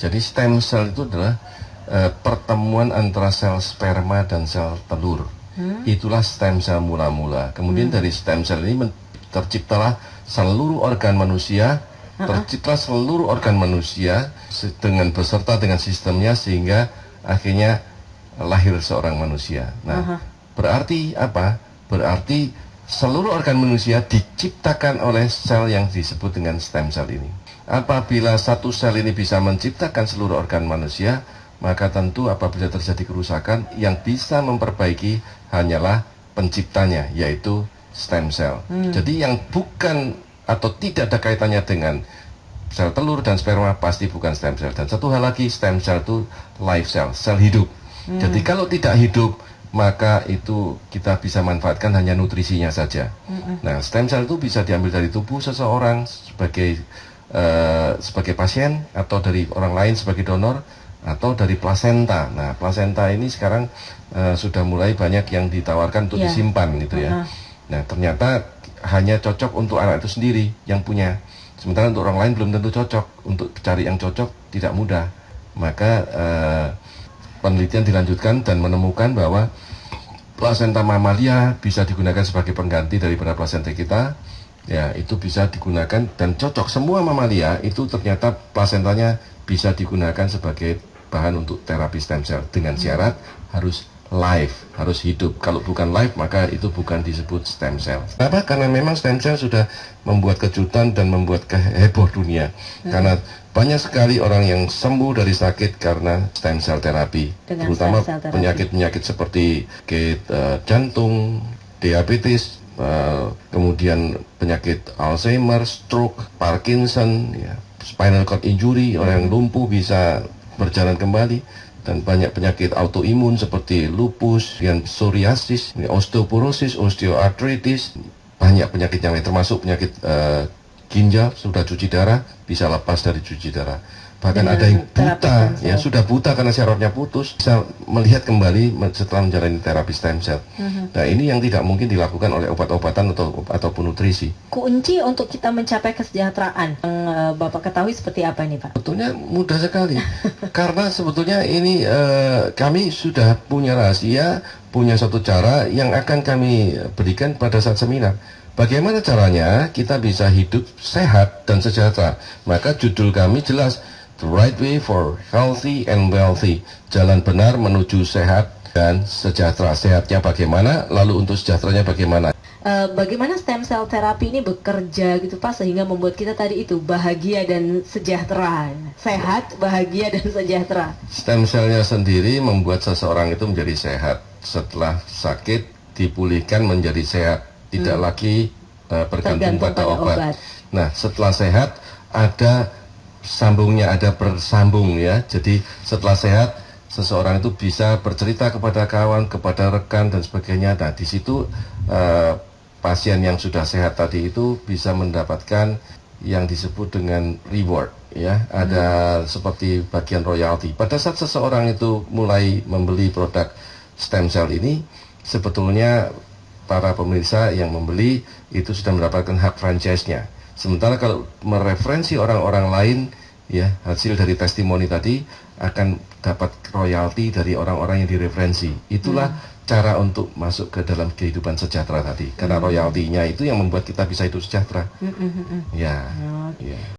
Jadi stem cell itu adalah pertemuan antara sel sperma dan sel telur. Itulah stem cell mula-mula. Kemudian dari stem cell ini terciptalah seluruh organ manusia, tercipta seluruh organ manusia dengan beserta dengan sistemnya sehingga akhirnya lahir seorang manusia. Nah, berarti apa? Berarti seluruh organ manusia diciptakan oleh sel yang disebut dengan stem cell ini. Apabila satu sel ini bisa menciptakan seluruh organ manusia, maka tentu apabila terjadi kerusakan, yang bisa memperbaiki hanyalah penciptanya, yaitu stem cell. Jadi yang bukan atau tidak ada kaitannya dengan sel telur dan sperma pasti bukan stem cell. Dan satu hal lagi, stem cell itu life cell, sel hidup. Jadi kalau tidak hidup, maka itu kita bisa manfaatkan hanya nutrisinya saja. Nah, stem cell itu bisa diambil dari tubuh seseorang sebagai pasien, atau dari orang lain sebagai donor, atau dari plasenta. Nah, plasenta ini sekarang sudah mulai banyak yang ditawarkan untuk disimpan gitu ya. Nah, ternyata hanya cocok untuk anak itu sendiri yang punya. Sementara untuk orang lain belum tentu cocok. Untuk cari yang cocok tidak mudah. Maka penelitian dilanjutkan dan menemukan bahwa plasenta mamalia bisa digunakan sebagai pengganti daripada plasenta kita. Ya, itu bisa digunakan dan cocok. Semua mamalia itu ternyata plasentanya bisa digunakan sebagai bahan untuk terapi stem cell dengan syarat harus live, harus hidup. Kalau bukan live, maka itu bukan disebut stem cell. Kenapa? Karena memang stem cell sudah membuat kejutan dan membuat heboh dunia. Karena banyak sekali orang yang sembuh dari sakit karena stem cell terapi, terutama penyakit-penyakit seperti jantung, diabetes, kemudian penyakit Alzheimer, stroke, Parkinson, ya, spinal cord injury, orang yang lumpuh bisa berjalan kembali, dan banyak penyakit autoimun seperti lupus, psoriasis, osteoporosis, osteoartritis, banyak penyakit yang lain, termasuk penyakit ginjal, sudah cuci darah, bisa lepas dari cuci darah. Bahkan ada yang buta, ya sudah buta karena syarafnya putus, bisa melihat kembali setelah menjalani terapi stem cell. Nah, ini yang tidak mungkin dilakukan oleh obat-obatan ataupun nutrisi. Kunci untuk kita mencapai kesejahteraan yang Bapak ketahui seperti apa nih, Pak? Sebetulnya mudah sekali. Karena sebetulnya ini kami sudah punya rahasia, punya satu cara yang akan kami berikan pada saat seminar. Bagaimana caranya kita bisa hidup sehat dan sejahtera? Maka judul kami jelas, The Right Way for Healthy and Wealthy. Jalan benar menuju sehat dan sejahtera. Sehatnya bagaimana, lalu untuk sejahteranya bagaimana? Bagaimana stem cell terapi ini bekerja gitu Pak, sehingga membuat kita tadi itu bahagia dan sejahtera. Sehat, bahagia, dan sejahtera. Stem cellnya sendiri membuat seseorang itu menjadi sehat. Setelah sakit, dipulihkan menjadi sehat. Tidak lagi bergantung pada obat. Nah, setelah sehat, ada sambungnya, ada bersambung ya. Jadi setelah sehat, seseorang itu bisa bercerita kepada kawan, kepada rekan dan sebagainya. Nah, di situ pasien yang sudah sehat tadi itu bisa mendapatkan yang disebut dengan reward ya. Ada seperti bagian royalti. Pada saat seseorang itu mulai membeli produk stem cell ini, sebetulnya para pemirsa yang membeli itu sudah mendapatkan hak franchise-nya. Sementara kalau mereferensi orang-orang lain, ya, hasil dari testimoni tadi akan dapat royalti dari orang-orang yang direferensi. Itulah cara untuk masuk ke dalam kehidupan sejahtera tadi. Karena royaltinya itu yang membuat kita bisa hidup sejahtera. Ya.